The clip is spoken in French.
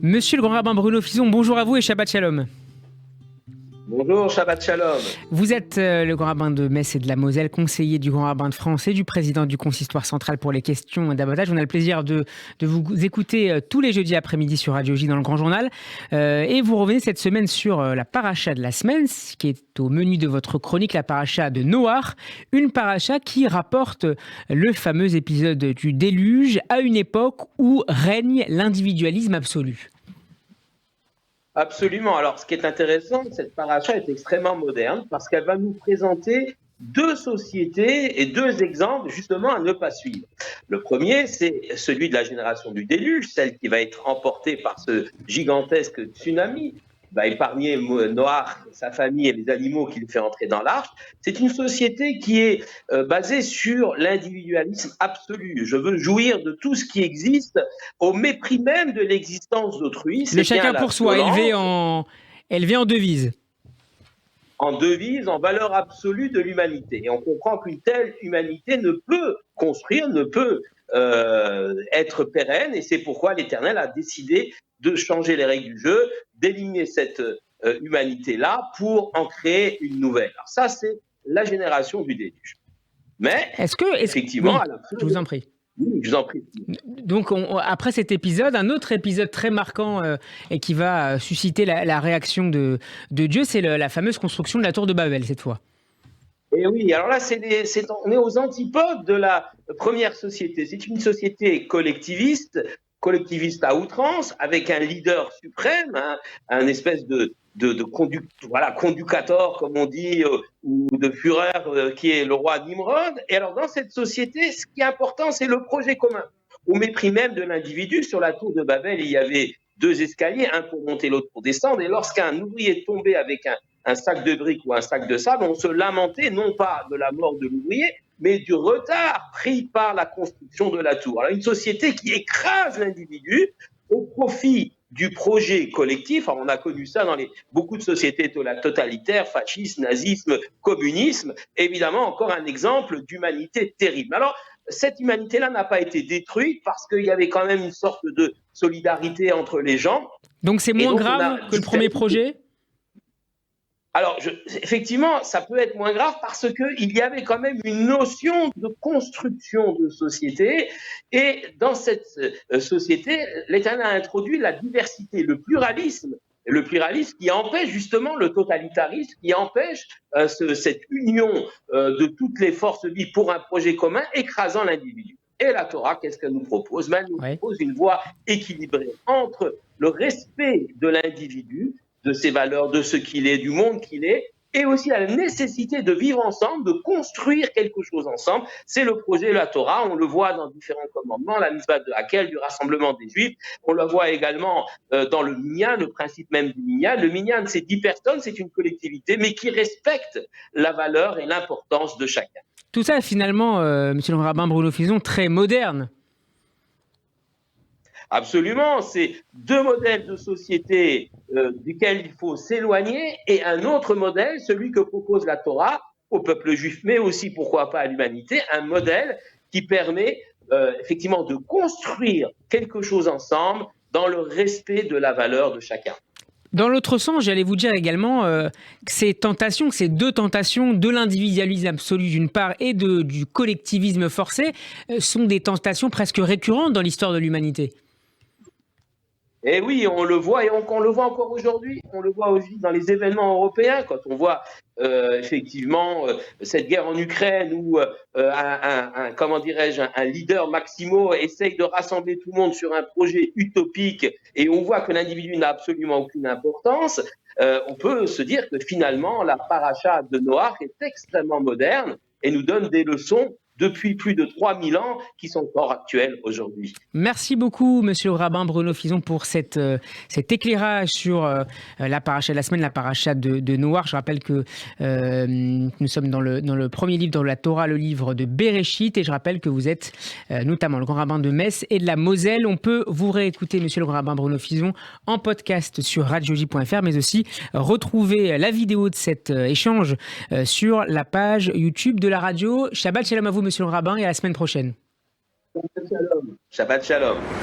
Monsieur le grand rabbin Bruno Fison, bonjour à vous et Shabbat Shalom. Bonjour, Shabbat Shalom. Vous êtes le grand rabbin de Metz et de la Moselle, conseiller du grand rabbin de France et du président du consistoire central pour les questions d'abattage. On a le plaisir de vous écouter tous les jeudis après-midi sur Radio J dans le Grand Journal. Et vous revenez cette semaine sur la paracha de la semaine, ce qui est au menu de votre chronique, la paracha de Noach. Une paracha qui rapporte le fameux épisode du déluge à une époque où règne l'individualisme absolu. Absolument. Alors, ce qui est intéressant, cette paracha est extrêmement moderne parce qu'elle va nous présenter deux sociétés et deux exemples justement à ne pas suivre. Le premier, c'est celui de la génération du déluge, celle qui va être emportée par ce gigantesque tsunami, va épargner Noach, sa famille et les animaux qu'il fait entrer dans l'arche. C'est une société qui est basée sur l'individualisme absolu. Je veux jouir de tout ce qui existe au mépris même de l'existence d'autrui. Le chacun pour soi, élevé en devise. En devise, en valeur absolue de l'humanité. Et on comprend qu'une telle humanité ne peut construire, ne peut être pérenne, et c'est pourquoi l'Éternel a décidé de changer les règles du jeu, d'éliminer cette humanité-là pour en créer une nouvelle. Alors ça, c'est la génération du déluge. Mais, effectivement, oui, je vous en prie. Oui, je vous en prie. Donc, après cet épisode, un autre épisode très marquant et qui va susciter la réaction de Dieu, c'est la fameuse construction de la tour de Babel, cette fois. Et oui, alors là, on est aux antipodes de la première société. C'est une société collectiviste à outrance, avec un leader suprême, un espèce de conducator, comme on dit, ou de Führer, qui est le roi Nimrod. Et alors, dans cette société, ce qui est important, c'est le projet commun. Au mépris même de l'individu, sur la tour de Babel, il y avait deux escaliers, un pour monter, l'autre pour descendre. Et lorsqu'un ouvrier tombait avec un sac de briques ou un sac de sable, on se lamentait non pas de la mort de l'ouvrier, mais du retard pris par la construction de la tour. Alors, une société qui écrase l'individu au profit du projet collectif. Alors, on a connu ça dans beaucoup de sociétés totalitaires, fascisme, nazisme, communisme. Évidemment, encore un exemple d'humanité terrible. Alors, cette humanité-là n'a pas été détruite parce qu'il y avait quand même une sorte de solidarité entre les gens. Donc, c'est moins grave que le premier projet ? Alors, effectivement, ça peut être moins grave parce qu'il y avait quand même une notion de construction de société. Et dans cette société, l'Éternel a introduit la diversité, le pluralisme qui empêche justement le totalitarisme, qui empêche cette union de toutes les forces vives pour un projet commun, écrasant l'individu. Et la Torah, qu'est-ce qu'elle nous propose ? Elle nous propose une voie équilibrée entre le respect de l'individu, de ses valeurs, de ce qu'il est, du monde qu'il est, et aussi la nécessité de vivre ensemble, de construire quelque chose ensemble. C'est le projet de la Torah, on le voit dans différents commandements, la mitzvah de Hakel, du rassemblement des Juifs, on le voit également dans le minyan, le principe même du minyan. Le minyan, c'est 10 personnes, c'est une collectivité, mais qui respecte la valeur et l'importance de chacun. Tout ça, finalement, monsieur le rabbin Bruno Fison, très moderne. Absolument, c'est deux modèles de société duquel il faut s'éloigner et un autre modèle, celui que propose la Torah au peuple juif, mais aussi, pourquoi pas, à l'humanité, un modèle qui permet effectivement de construire quelque chose ensemble dans le respect de la valeur de chacun. Dans l'autre sens, j'allais vous dire également que ces deux tentations de l'individualisme absolu d'une part et du collectivisme forcé sont des tentations presque récurrentes dans l'histoire de l'humanité. Et oui, on le voit, et on le voit encore aujourd'hui. On le voit aussi dans les événements européens, quand on voit effectivement cette guerre en Ukraine où un leader Maximo essaye de rassembler tout le monde sur un projet utopique, et on voit que l'individu n'a absolument aucune importance. On peut se dire que finalement, la paracha de Noach est extrêmement moderne et nous donne des leçons depuis plus de 3000 ans, qui sont encore actuels aujourd'hui. Merci beaucoup, monsieur le rabbin Bruno Fison, pour cet éclairage sur la paracha de la semaine, la paracha de Noach. Je rappelle que nous sommes dans le premier livre de la Torah, le livre de Bereshit, et je rappelle que vous êtes notamment le grand rabbin de Metz et de la Moselle. On peut vous réécouter, monsieur le grand rabbin Bruno Fison, en podcast sur radioj.fr, mais aussi retrouver la vidéo de cet échange sur la page YouTube de la radio. Shabbat shalom à vous, monsieur le rabbin, et à la semaine prochaine. Shabbat shalom. Shabbat shalom.